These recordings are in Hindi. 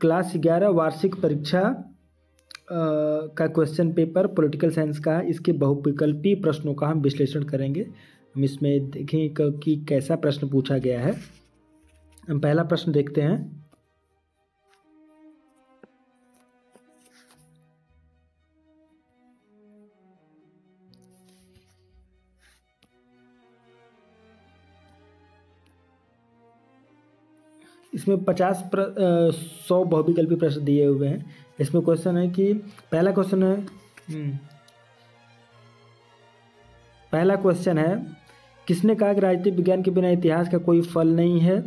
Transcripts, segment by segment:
क्लास 11 वार्षिक परीक्षा का क्वेश्चन पेपर पॉलिटिकल साइंस का है। इसके बहुविकल्पी प्रश्नों का हम विश्लेषण करेंगे। हम इसमें देखें कि कैसा प्रश्न पूछा गया है। हम पहला प्रश्न देखते हैं। इसमें 100 बहुविकल्पी प्रश्न दिए हुए हैं। इसमें क्वेश्चन है कि पहला क्वेश्चन है किसने कहा कि राजनीति विज्ञान के बिना इतिहास का कोई फल नहीं है,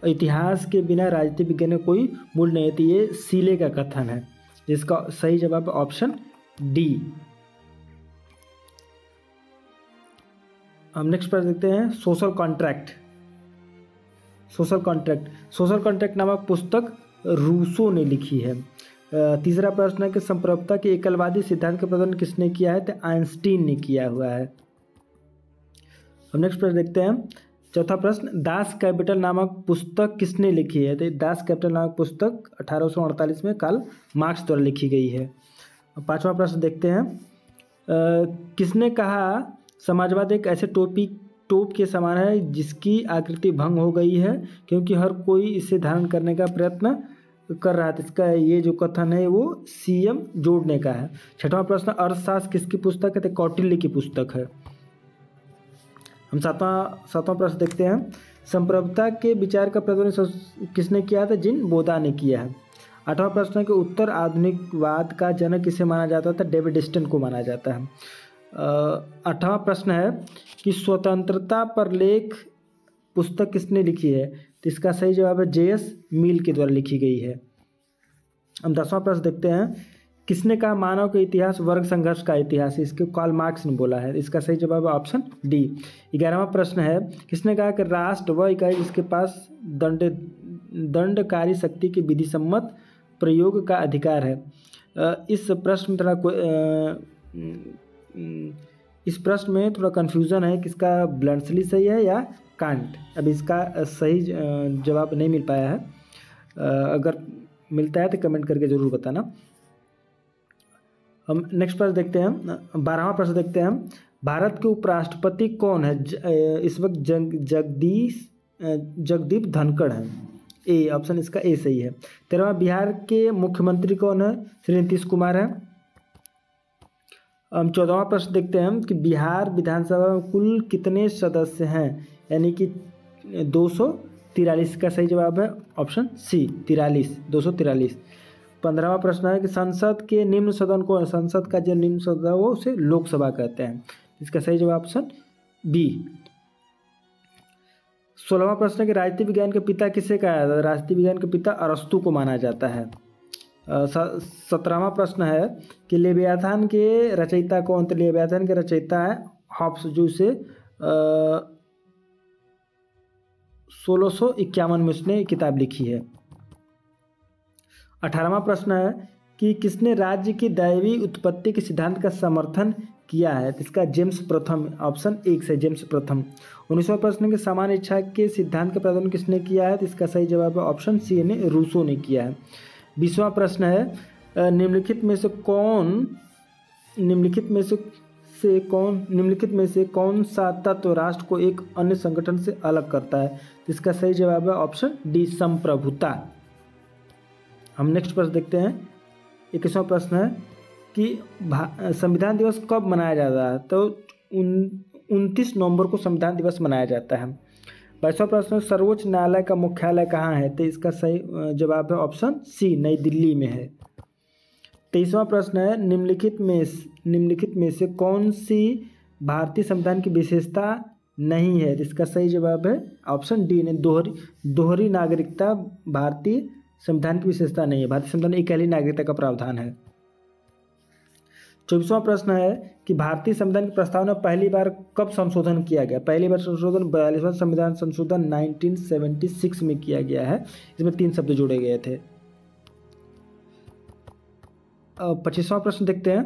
इतिहास के बिना राजनीति विज्ञान का कोई मूल नहीं है। तो ये सीले का कथन है, जिसका सही जवाब ऑप्शन डी। हम नेक्स्ट पर देखते हैं सोशल कॉन्ट्रैक्ट नामक पुस्तक रूसो ने लिखी है। तीसरा प्रश्न है कि संप्रभुता के एकलवादी सिद्धांत का प्रदान किसने किया है, तो आइंस्टीन ने किया हुआ है। हम नेक्स्ट प्रश्न देखते हैं। चौथा प्रश्न दास कैपिटल नामक पुस्तक किसने लिखी है, तो दास कैपिटल नामक पुस्तक 1848 में कार्ल मार्क्स द्वारा लिखी गई है। पांचवा प्रश्न देखते हैं। किसने कहा समाजवाद एक ऐसे टोप के समान है जिसकी आकृति भंग हो गई है क्योंकि हर कोई इसे धारण करने का प्रयत्न कर रहा था। इसका ये जो कथन है वो सीएम जोड़ने का है। छठवां प्रश्न अर्थशास्त्र किसकी पुस्तक है, तो कौटिल्य की पुस्तक है। हम सातवां प्रश्न देखते हैं। संप्रभुता के विचार का प्रतिपादन किसने किया था, जिन बोधा ने किया है। आठवां प्रश्न है कि उत्तर आधुनिकवाद का जनक किसे माना जाता था, डेविड स्टन को माना जाता है। आठवां प्रश्न है कि स्वतंत्रता पर लेख पुस्तक किसने लिखी है, तो इसका सही जवाब है जेएस मिल के द्वारा लिखी गई है। हम 10वां प्रश्न देखते हैं। किसने कहा मानव का इतिहास वर्ग संघर्ष का इतिहास, इसके कार्ल मार्क्स ने बोला है। इसका सही जवाब है ऑप्शन डी। 11वां प्रश्न है किसने कहा कि राष्ट्र वह इकाई जिसके पास दंडकारी शक्ति के विधि सम्मत प्रयोग का अधिकार है। इस प्रश्न में थोड़ा कन्फ्यूज़न है, किसका ब्लंटसली सही है या कांट। अब इसका सही जवाब नहीं मिल पाया है। अगर मिलता है तो कमेंट करके ज़रूर बताना। हम नेक्स्ट प्रश्न देखते हैं। 12वां प्रश्न देखते हैं। भारत के उपराष्ट्रपति कौन है, इस वक्त जगदीप धनखड़ है। ए ऑप्शन इसका ए सही है। 13वां बिहार के मुख्यमंत्री कौन है, श्री नीतीश कुमार है। हम 14वां प्रश्न देखते हैं कि बिहार विधानसभा में कुल कितने सदस्य हैं, यानी कि 243 का सही जवाब है ऑप्शन सी 243। 15वां प्रश्न है कि संसद के निम्न सदन को, संसद का जो निम्न सदन है वो उसे लोकसभा कहते हैं। इसका सही जवाब ऑप्शन बी। 16वां प्रश्न है कि राजनीति विज्ञान के पिता किसे कहा जाता है, राजनीति विज्ञान के पिता अरस्तु को माना जाता है। 17वां प्रश्न है कि लेवियाथान के रचयिता कौन, तो लेवियाथान के रचयिता है हॉब्स, जो इसे 1651 में उसने किताब लिखी है। 18वां प्रश्न है कि किसने राज्य की दैवीय उत्पत्ति के सिद्धांत का समर्थन किया है, इसका जेम्स प्रथम, ऑप्शन एक से जेम्स प्रथम। 19वां प्रश्न है कि समान इच्छा के सिद्धांत का प्रतिपादन किसने किया है, तो इसका सही जवाब है ऑप्शन सी ने रूसो ने किया है। 20वां प्रश्न है निम्नलिखित में से कौन सा तत्व राष्ट्र को एक अन्य संगठन से अलग करता है, तो इसका सही जवाब है ऑप्शन डी संप्रभुता। हम नेक्स्ट प्रश्न देखते हैं। 21वां प्रश्न है कि संविधान दिवस कब मनाया जाता है, तो 29 नवंबर को संविधान दिवस मनाया जाता है। 22वां प्रश्न सर्वोच्च न्यायालय का मुख्यालय कहाँ है, तो इसका सही जवाब है ऑप्शन सी नई दिल्ली में है। 23वां प्रश्न है निम्नलिखित में से कौन सी भारतीय संविधान की विशेषता नहीं है, तो इसका सही जवाब है ऑप्शन डी ने दोहरी नागरिकता भारतीय संविधान की विशेषता नहीं है। भारतीय संविधान एक ही नागरिकता का प्रावधान है। 24वां प्रश्न है कि भारतीय संविधान की प्रस्तावना पहली बार कब संशोधन किया गया, पहली बार संशोधन 42वां संविधान संशोधन 1976 में किया गया है। इसमें 3 शब्द जोड़े गए थे। 25वां प्रश्न देखते हैं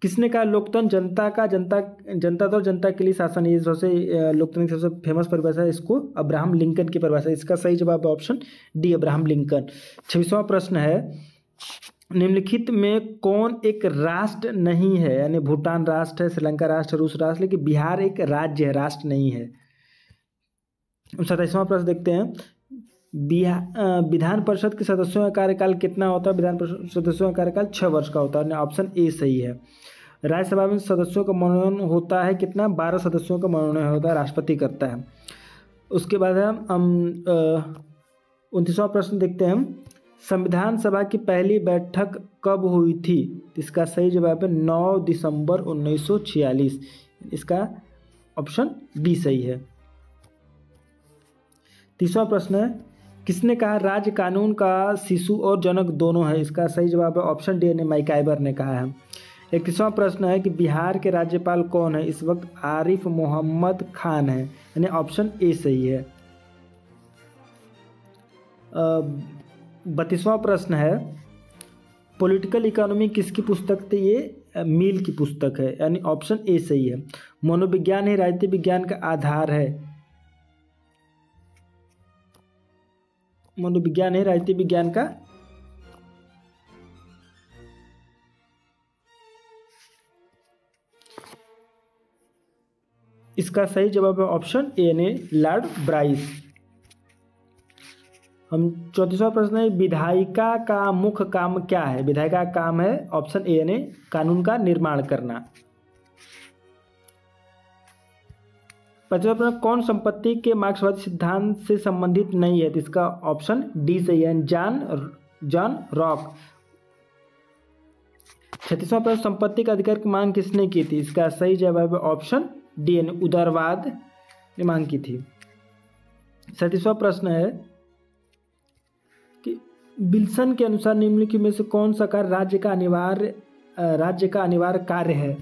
किसने कहा लोकतंत्र जनता दल जनता के लिए शासन, ये सबसे लोकतंत्र की सबसे फेमस परिभाषा है, इसको अब्राहम लिंकन की परिभाषा। इसका सही जवाब है ऑप्शन डी, अब्राहम लिंकन। 26वां प्रश्न है, निम्नलिखित में कौन एक राष्ट्र नहीं है? यानी भूटान राष्ट्र है, श्रीलंका राष्ट्र, रूस राष्ट्र, लेकिन बिहार एक राज्य है, राष्ट्र नहीं है। 27वां प्रश्न देखते हैं, विधान परिषद के सदस्यों का कार्यकाल कितना होता है? विधान परिषद सदस्यों का कार्यकाल 6 वर्ष का होता है, ऑप्शन ए सही है। राज्यसभा में सदस्यों का मनोनयन होता है कितना? 12 सदस्यों का मनोनयन होता है, राष्ट्रपति करता है। उसके बाद हम 29वां प्रश्न देखते हैं, संविधान सभा की पहली बैठक कब हुई थी? इसका सही जवाब है 9 दिसंबर 1946। इसका ऑप्शन डी सही है। 30वां प्रश्न है, किसने कहा राज्य कानून का शिशु और जनक दोनों है? इसका सही जवाब है ऑप्शन डी, मैकाइबर ने कहा है। 31वां प्रश्न है कि बिहार के राज्यपाल कौन है? इस वक्त आरिफ मोहम्मद खान है, यानी ऑप्शन ए सही है। 32वां प्रश्न है, पॉलिटिकल इकोनॉमी किसकी पुस्तक थी? ये मिल की पुस्तक है, यानी ऑप्शन ए सही है। मनोविज्ञान ही राजनीति विज्ञान का आधार है, मनोविज्ञान है राजनीति विज्ञान का इसका सही जवाब है ऑप्शन ए, यानी लॉर्ड ब्राइस। हम 34वां प्रश्न है, विधायिका का मुख्य काम क्या है? विधायिका का काम है ऑप्शन ए, यानी कानून का निर्माण करना। 25वां प्रश्न, कौन संपत्ति के मार्क्सवादी सिद्धांत से संबंधित नहीं है? इसका ऑप्शन डी सही है, जॉन रॉक। 36वां प्रश्न, संपत्ति का अधिकार की मांग किसने की थी? इसका सही जवाब है ऑप्शन डी, यानी उदारवाद ने मांग की थी। 37वां प्रश्न है कि विल्सन के अनुसार निम्नलिखित में से कौन सा कार्य राज्य का अनिवार्य कार्य है?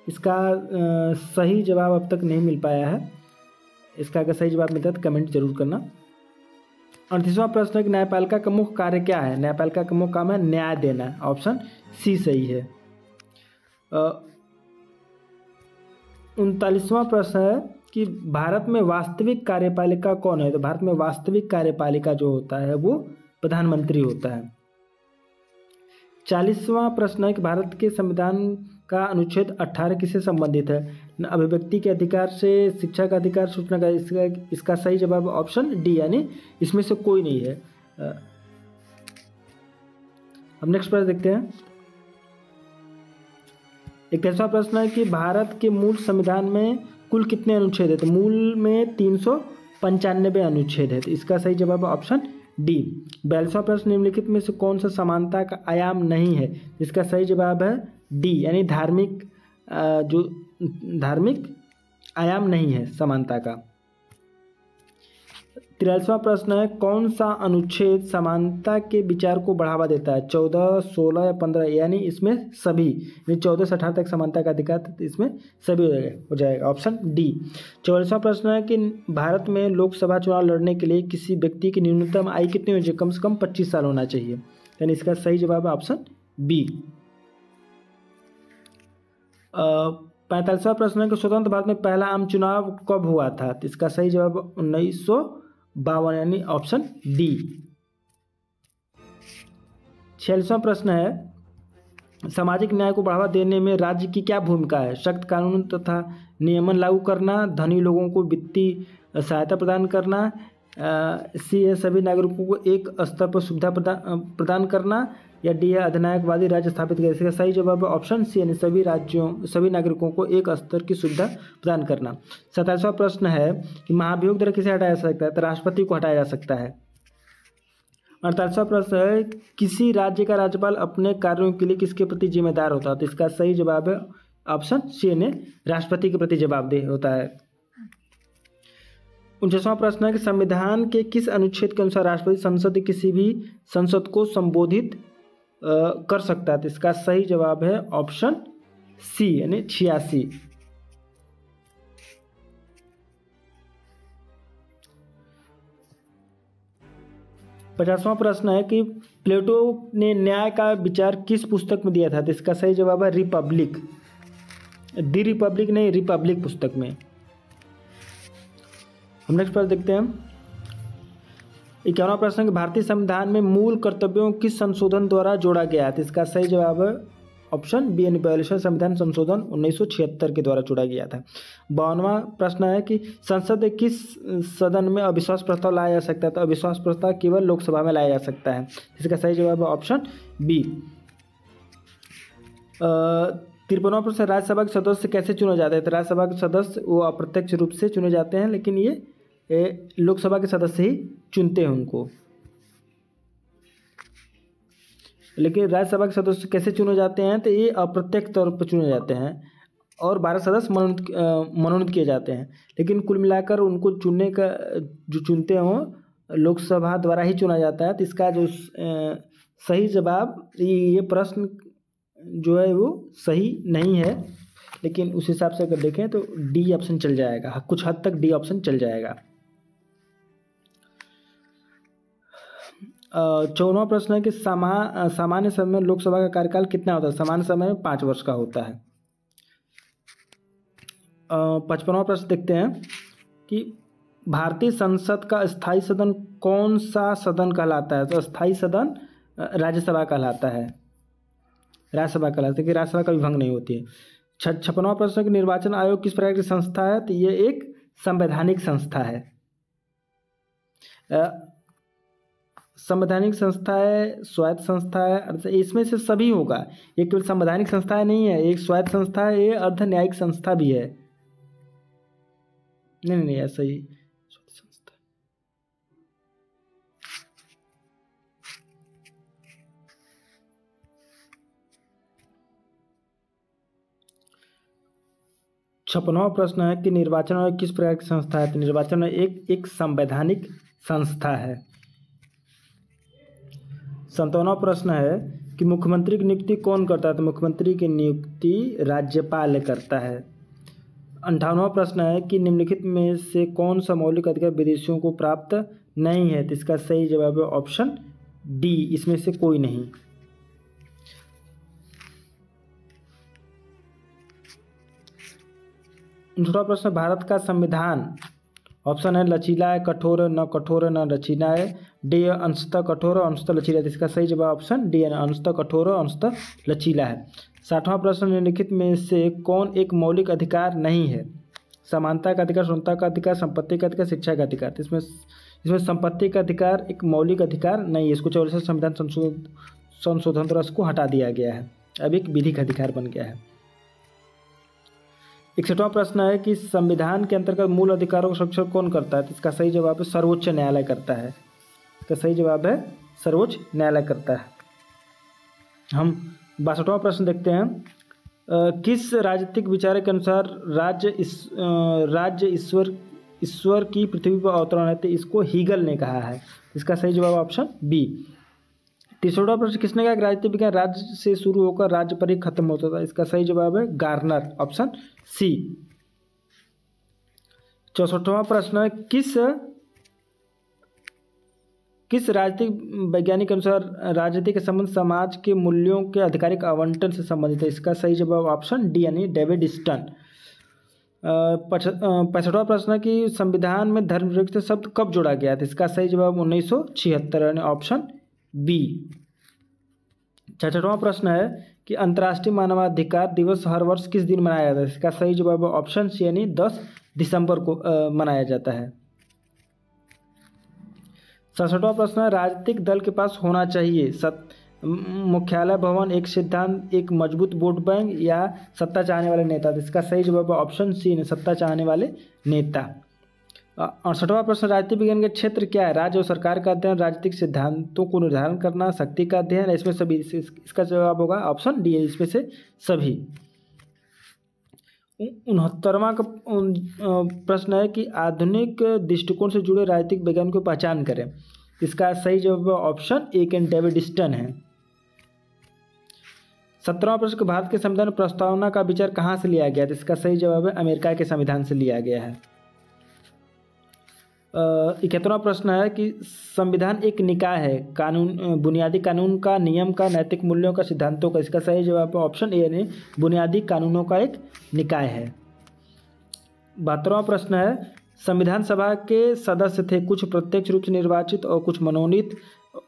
इसका सही जवाब अब तक नहीं मिल पाया है। इसका अगर सही जवाब मिलता है तो कमेंट जरूर करना। 38वां प्रश्न है कि न्यायपालिका का मुख्य कार्य क्या है? न्यायपालिका का मुख्य काम है न्याय देना, ऑप्शन सी सही है। 39वां प्रश्न है कि भारत में वास्तविक कार्यपालिका कौन है? तो भारत में वास्तविक कार्यपालिका जो होता है वो प्रधानमंत्री होता है। 40वां प्रश्न है कि भारत के संविधान का अनुच्छेद 18 किससे संबंधित है? अभिव्यक्ति के अधिकार से, शिक्षा का अधिकार, सूचना का। इसका सही जवाब ऑप्शन डी, यानी इसमें से कोई नहीं है। हम नेक्स्ट प्रश्न देखते हैं। 41वां प्रश्न है कि भारत के मूल संविधान में कुल कितने अनुच्छेद है? तो मूल में 395 अनुच्छेद है, तो इसका सही जवाब है ऑप्शन डी। 42वां प्रश्न, निम्नलिखित में से कौन सा समानता का आयाम नहीं है? इसका सही जवाब है डी, यानी धार्मिक आयाम नहीं है समानता का। 43वां प्रश्न है, कौन सा अनुच्छेद समानता के विचार को बढ़ावा देता है? 14, 16 या 15, यानी इसमें सभी, यानी 14 से 18 तक समानता का अधिकार, इसमें सभी हो जाएगा, ऑप्शन डी। 44वां प्रश्न है कि भारत में लोकसभा चुनाव लड़ने के लिए किसी व्यक्ति की न्यूनतम आयु कितनी होनी चाहिए? कम से कम 25 साल होना चाहिए, यानी इसका सही जवाब है ऑप्शन बी। 45वां प्रश्न है कि स्वतंत्र भारत में पहला आम चुनाव कब हुआ था? तो इसका सही जवाब 1952, यानी ऑप्शन डी। 46वां प्रश्न है, सामाजिक न्याय को बढ़ावा देने में राज्य की क्या भूमिका है? सख्त कानून तथा नियमन लागू करना, धनी लोगों को वित्तीय सहायता प्रदान करना, सी है सभी नागरिकों को एक स्तर पर सुविधा प्रदान करना, या डी है अधिनायकवादी राज्य स्थापित करना। इसका सही जवाब है ऑप्शन सी, यानी सभी नागरिकों को एक स्तर की सुविधा प्रदान करना। 27वां प्रश्न है कि महाभियोग द्वारा किसे हटाया जा सकता है? तो राष्ट्रपति को हटाया जा सकता है। 48वां प्रश्न है, किसी राज्य का राज्यपाल अपने कार्यों के लिए किसके प्रति जिम्मेदार होता है? तो इसका सही जवाब है ऑप्शन सी, ने राष्ट्रपति के प्रति जवाबदेह होता है। 49वां प्रश्न है कि संविधान के किस अनुच्छेद के अनुसार राष्ट्रपति किसी भी संसद को संबोधित कर सकता है? तो इसका सही जवाब है ऑप्शन सी, यानी 86। 50वां प्रश्न है कि प्लेटो ने न्याय का विचार किस पुस्तक में दिया था? तो इसका सही जवाब है रिपब्लिक। दी रिपब्लिक नहीं, रिपब्लिक पुस्तक में। हम नेक्स्ट प्रश्न देखते हैं। 51वां प्रश्न कि भारतीय संविधान में मूल कर्तव्यों किस संशोधन द्वारा जोड़ा गया है? तो इसका सही जवाब है ऑप्शन बी यानी 42वां संविधान संशोधन 1976 के द्वारा जोड़ा गया था। 52वां प्रश्न है कि संसद के किस सदन में अविश्वास प्रस्ताव लाया जा सकता है? तो अविश्वास प्रस्ताव केवल लोकसभा में लाया जा सकता है। इसका सही जवाब है ऑप्शन बी। 53वां प्रश्न राज्यसभा के सदस्य कैसे चुने जाते हैं? तो राज्यसभा के सदस्य वो अप्रत्यक्ष रूप से चुने जाते हैं, लेकिन ये लोकसभा के सदस्य ही चुनते हैं उनको। लेकिन राज्यसभा के सदस्य कैसे चुने जाते हैं? तो ये अप्रत्यक्ष तौर पर चुने जाते हैं और 12 सदस्य मनोनीत किए जाते हैं, लेकिन कुल मिलाकर उनको चुनने का जो चुनते हों लोकसभा द्वारा ही चुना जाता है। तो इसका जो सही जवाब ये प्रश्न जो है वो सही नहीं है, लेकिन उस हिसाब से अगर देखें तो डी ऑप्शन चल जाएगा, कुछ हद तक डी ऑप्शन चल जाएगा। 54वां प्रश्न है कि सामान्य समय में लोकसभा का कार्यकाल कितना होता है? सामान्य समय में 5 वर्ष का होता है। 55वां प्रश्न देखते हैं कि भारतीय संसद का स्थायी सदन कौन सा सदन कहलाता है? तो स्थायी सदन राज्यसभा कहलाता है, राज्यसभा कहलाता है कि राज्यसभा कभी भंग नहीं होती है। 56वां प्रश्न कि निर्वाचन आयोग किस प्रकार की संस्था है? तो ये एक संवैधानिक संस्था है। संवैधानिक संस्था है, स्वायत्त संस्था है, इसमें से सभी होगा। ये केवल संवैधानिक संस्था नहीं है, एक स्वायत्त संस्था है, ये अर्ध न्यायिक संस्था भी है। नहीं ऐसा ही संस्था। छप्पनवां प्रश्न है कि निर्वाचन आयोग किस प्रकार की संस्था है? तो निर्वाचन आयोग एक संवैधानिक संस्था है। 57वां प्रश्न है कि मुख्यमंत्री की नियुक्ति कौन करता है? तो मुख्यमंत्री की नियुक्ति राज्यपाल करता है। 58वां प्रश्न है कि निम्नलिखित में से कौन सा मौलिक अधिकार विदेशियों को प्राप्त नहीं है? तो इसका सही जवाब है ऑप्शन डी, इसमें से कोई नहीं। दूसरा प्रश्न भारत का संविधान ऑप्शन है लचीला है, कठोर है, न कठोर है, न लचीला है, डी अंशतः कठोर है, अंशतः लचीला है। इसका सही जवाब ऑप्शन डी है, अंशतः कठोर है, अंशतः लचीला है। 60वां प्रश्न निम्नलिखित में से कौन एक मौलिक अधिकार नहीं है? समानता का अधिकार, स्वतंत्रता का अधिकार, संपत्ति का अधिकार, शिक्षा का अधिकार। इसमें संपत्ति का अधिकार एक मौलिक अधिकार नहीं है, इसको 44 संविधान संशोधन द्वारा इसको हटा दिया गया है, अब एक विधिक अधिकार बन गया है। 61वां प्रश्न है कि संविधान के अंतर्गत मूल अधिकारों का संरक्षण कौन करता है? तो इसका सही जवाब है सर्वोच्च न्यायालय करता है। इसका सही जवाब है सर्वोच्च न्यायालय करता है। हम 62वां प्रश्न देखते हैं। किस राजनीतिक विचार के अनुसार राज्य ईश्वर की पृथ्वी पर अवतरण है? तो इसको हीगल ने कहा है। इसका सही जवाब ऑप्शन बी। 63वां प्रश्न किसने कहा कि राजनीतिक विज्ञान राज्य से शुरू होकर राज्य पर ही खत्म होता था? इसका सही जवाब है गार्नर, ऑप्शन सी। 64वां प्रश्न है किस राजनीतिक वैज्ञानिक के अनुसार राजनीति के संबंध समाज के मूल्यों के आधिकारिक आवंटन से संबंधित है? इसका सही जवाब ऑप्शन डी यानी डेविड स्टन। 65वां प्रश्न है कि संविधान में धर्मनिरपेक्षता शब्द कब जोड़ा गया था? इसका सही जवाब 1976 यानी ऑप्शन बी। 66वां प्रश्न है कि अंतर्राष्ट्रीय मानवाधिकार दिवस हर वर्ष किस दिन मनाया जाता है? इसका सही जवाब ऑप्शन सी यानी 10 दिसंबर को मनाया जाता है। 67वां प्रश्न है राजनीतिक दल के पास होना चाहिए मुख्यालय भवन, एक सिद्धांत, एक मजबूत वोट बैंक या सत्ता चाहने वाले नेता? इसका सही जवाब ऑप्शन सी सत्ता चाहने वाले नेता। 68वां प्रश्न राजनीतिक विज्ञान का क्षेत्र क्या है? राज्य और सरकार का अध्ययन, राजनीतिक सिद्धांतों को निर्धारण करना, शक्ति का अध्ययन, इसमें सभी। इसका जवाब होगा ऑप्शन डी, इसमें से सभी। 69वां का प्रश्न है कि आधुनिक दृष्टिकोण से जुड़े राजनीतिक विज्ञान को पहचान करें। इसका सही जवाब ऑप्शन ए एंड डेविड स्टन है। 17वां प्रश्न भारत के संविधान प्रस्तावना का विचार कहाँ से लिया गया? इसका सही जवाब है अमेरिका के संविधान से लिया गया है। 71वां प्रश्न है कि संविधान एक निकाय है, कानून बुनियादी कानून का, नियम का, नैतिक मूल्यों का, सिद्धांतों का। इसका सही जवाब है ऑप्शन ए यानी बुनियादी कानूनों का एक निकाय है। 72वां प्रश्न है संविधान सभा के सदस्य थे कुछ प्रत्यक्ष रूप से निर्वाचित और कुछ मनोनीत।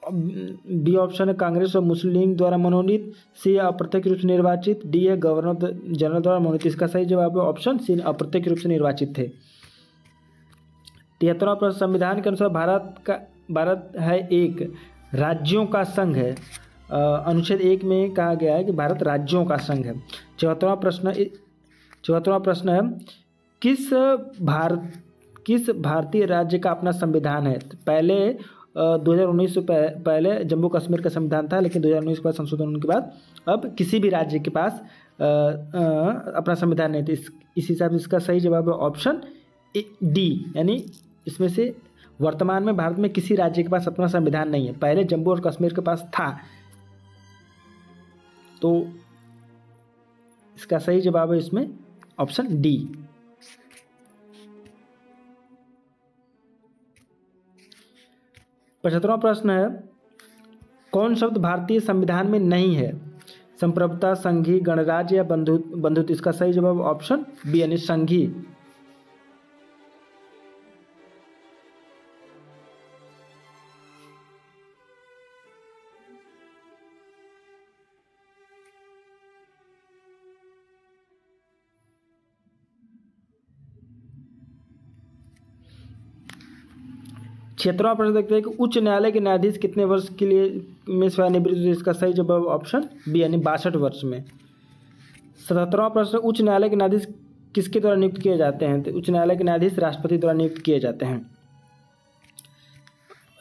बी ऑप्शन है कांग्रेस और मुस्लिम लीग द्वारा मनोनीत, सी अप्रत्यक्ष रूप से निर्वाचित, डी है गवर्नर जनरल द्वारा मनोनीत। इसका सही जवाब है ऑप्शन सी अप्रत्यक्ष रूप से निर्वाचित थे। 73वां प्रश्न संविधान के अनुसार भारत है एक राज्यों का संघ है। अनुच्छेद 1 में कहा गया है कि भारत राज्यों का संघ है। 74वां प्रश्न है किस भारतीय राज्य का अपना संविधान है। तो पहले 2019 से पहले जम्मू कश्मीर का संविधान था, लेकिन 2019 के बाद संशोधन होने के बाद अब किसी भी राज्य के पास अपना संविधान नहीं था। इस हिसाब से इसका सही जवाब है ऑप्शन डी यानी इसमें से वर्तमान में भारत में किसी राज्य के पास अपना संविधान नहीं है, पहले जम्मू और कश्मीर के पास था। तो इसका सही जवाब है इसमें ऑप्शन डी। 75वां प्रश्न है कौन शब्द भारतीय संविधान में नहीं है। संप्रभुता, संघी, गणराज्य या बंधुत्व। इसका सही जवाब ऑप्शन बी यानी संघी। क्षेत्रवा प्रश्न देखते हैं कि उच्च न्यायालय के न्यायाधीश कितने वर्ष के लिए में सेवानिवृत्त हुए। इसका सही जवाब ऑप्शन बी यानी 62 वर्ष में। 77वां प्रश्न उच्च न्यायालय के न्यायाधीश किसके द्वारा नियुक्त किए जाते हैं। तो उच्च न्यायालय के न्यायाधीश राष्ट्रपति द्वारा नियुक्त किए जाते हैं।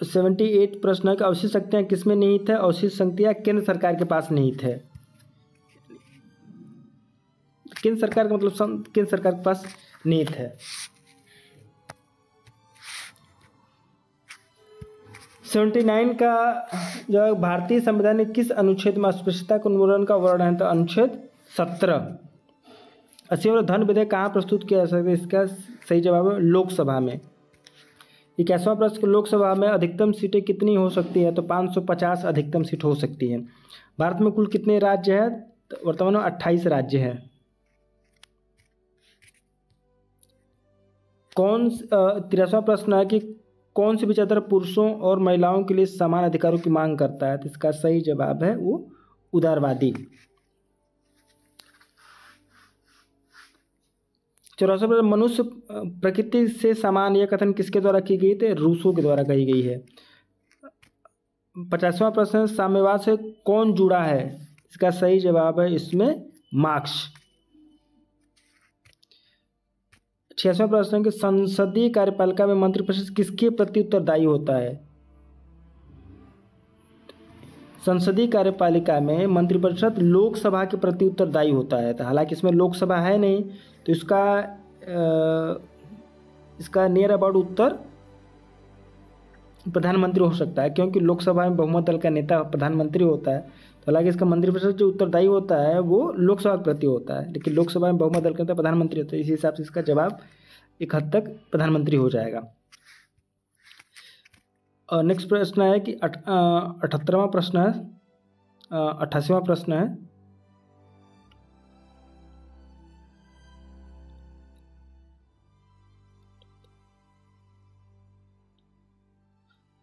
78 प्रश्न है कि अवशिष्ट शक्तियाँ किसमें निहित है। अवशिष्ट शक्तियाँ केंद्र सरकार के पास निहित है। केंद्र सरकार का मतलब केंद्र सरकार के पास निहित है। 79 का जो भारतीय संविधान में किस अनुच्छेद में अस्पृश्यता के उन्मूलन का वर्णन है। तो अनुच्छेद 17। 80वां धन विधेयक कहाँ प्रस्तुत किया जा सकता है। इसका सही जवाब है लोकसभा में। 81वां प्रश्न लोकसभा में अधिकतम सीटें कितनी हो सकती है। तो 550 अधिकतम सीट हो सकती है। भारत में कुल कितने राज्य हैं। तो वर्तमान में 28 राज्य हैं। 83वां प्रश्न है कि कौन सी विचारधारा पुरुषों और महिलाओं के लिए समान अधिकारों की मांग करता है। तो इसका सही जवाब है वो उदारवादी। 84वां प्रश्न मनुष्य प्रकृति से समान यह कथन किसके द्वारा की गई। तो रूसो के द्वारा कही गई है। 50वां प्रश्न साम्यवाद से कौन जुड़ा है। इसका सही जवाब है इसमें मार्क्स। 86वां प्रश्न है कि संसदीय कार्यपालिका में मंत्रिपरिषद किसके प्रति उत्तरदायी होता है। संसदीय कार्यपालिका में मंत्रिपरिषद लोकसभा के प्रति उत्तरदायी होता है। तो हालांकि इसमें लोकसभा है नहीं, तो इसका नियर अबाउट उत्तर प्रधानमंत्री हो सकता है, क्योंकि लोकसभा में बहुमत दल का नेता प्रधानमंत्री होता है। तो हालांकि इसका मंत्रिपरिषद जो उत्तरदायी होता है वो लोकसभा के प्रति होता है, लेकिन लोकसभा में बहुमत दल का नेता प्रधानमंत्री होता है। इसी हिसाब से इसका जवाब एक हद तक प्रधानमंत्री हो जाएगा। और नेक्स्ट प्रश्न है कि 78वां प्रश्न है 88वां प्रश्न है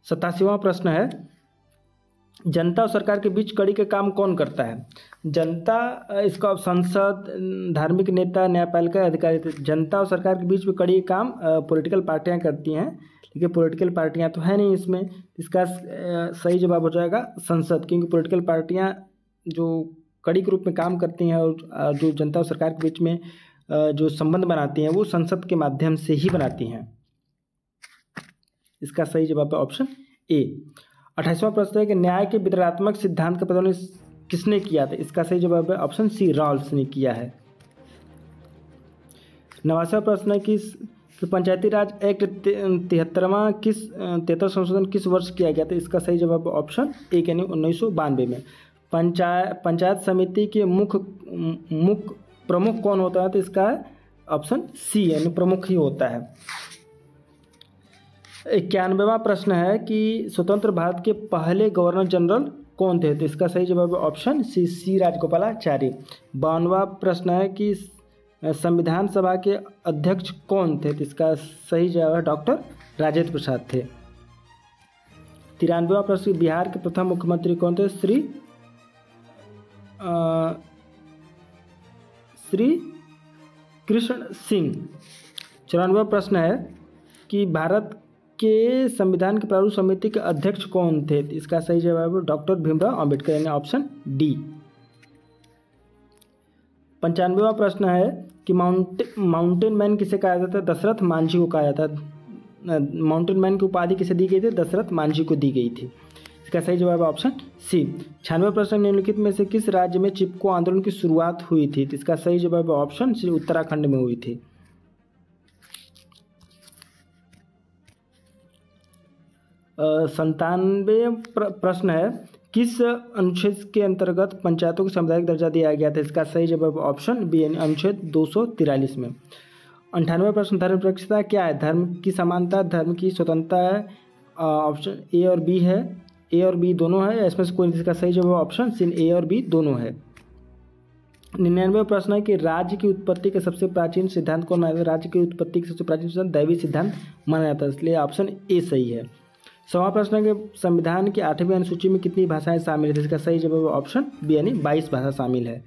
सतासीवां प्रश्न है जनता और सरकार के बीच कड़ी का काम कौन करता है। जनता, इसका संसद, धार्मिक नेता, न्यायपालिका अधिकारी। जनता और सरकार के बीच में कड़ी काम पॉलिटिकल पार्टियां करती हैं, लेकिन पॉलिटिकल पार्टियां तो है नहीं इसमें। इसका सही जवाब हो जाएगा संसद, क्योंकि पॉलिटिकल पार्टियां जो कड़ी के रूप में काम करती हैं और जो जनता और सरकार के बीच में जो संबंध बनाती हैं वो संसद के माध्यम से ही बनाती हैं। इसका सही जवाब है ऑप्शन ए। 28वां प्रश्न है कि न्याय के वितरणात्मक सिद्धांत का प्रतिपादन किसने किया था। इसका सही जवाब है ऑप्शन सी रॉल्स ने किया है। 89वां प्रश्न है कि पंचायती राज एक्ट 73 संशोधन किस वर्ष किया गया था। इसका सही जवाब ऑप्शन ए यानी 1992 में। पंचायत समिति के मुख्य प्रमुख कौन होता है। तो इसका ऑप्शन सी यानी प्रमुख ही होता है। 91वां प्रश्न है कि स्वतंत्र भारत के पहले गवर्नर जनरल कौन थे? तो इसका सही जवाब है ऑप्शन सी राजगोपालाचारी। 52वां प्रश्न है कि संविधान सभा के अध्यक्ष कौन थे? तो इसका सही जवाब है डॉक्टर राजेंद्र प्रसाद थे। 93वां प्रश्न, बिहार के प्रथम मुख्यमंत्री कौन थे? श्री कृष्ण सिंह। 94वां प्रश्न है कि भारत के संविधान की प्रारूप समिति के अध्यक्ष कौन थे? इसका सही जवाब है डॉक्टर भीमराव अंबेडकर, यानी ऑप्शन डी। 95वां प्रश्न है कि माउंटेन मैन किसे कहा जाता है? दशरथ मांझी को कहा जाता है। माउंटेन मैन की उपाधि किसे दी गई थी? दशरथ मांझी को दी गई थी। इसका सही जवाब है ऑप्शन सी। 96वां प्रश्न, निम्नलिखित में से किस राज्य में चिपको आंदोलन की शुरुआत हुई थी? इसका सही जवाब है ऑप्शन सी, उत्तराखंड में हुई थी। 97वें प्रश्न है, किस अनुच्छेद के अंतर्गत पंचायतों को सामुदायिक दर्जा दिया गया था? इसका सही जवाब ऑप्शन बी, यानी अनुच्छेद 243 में। 98वां प्रश्न, धर्म निरपेक्षता क्या है? धर्म की समानता, धर्म की स्वतंत्रता है। ऑप्शन ए और बी है, ए और बी दोनों है, इसमें से कोई? इसका सही जवाब ऑप्शन सी, ए और बी दोनों है। 99वां प्रश्न है कि राज्य की उत्पत्ति के सबसे प्राचीन सिद्धांत कौन माना जाता है? राज्य की उत्पत्ति के सबसे प्राचीन सिद्धांत दैवी सिद्धांत माना जाता है, इसलिए ऑप्शन ए सही है। 100वां प्रश्न है कि संविधान की 8वीं अनुसूची में कितनी भाषाएं शामिल है? इसका सही जवाब ऑप्शन बी, यानी 22 भाषा शामिल है।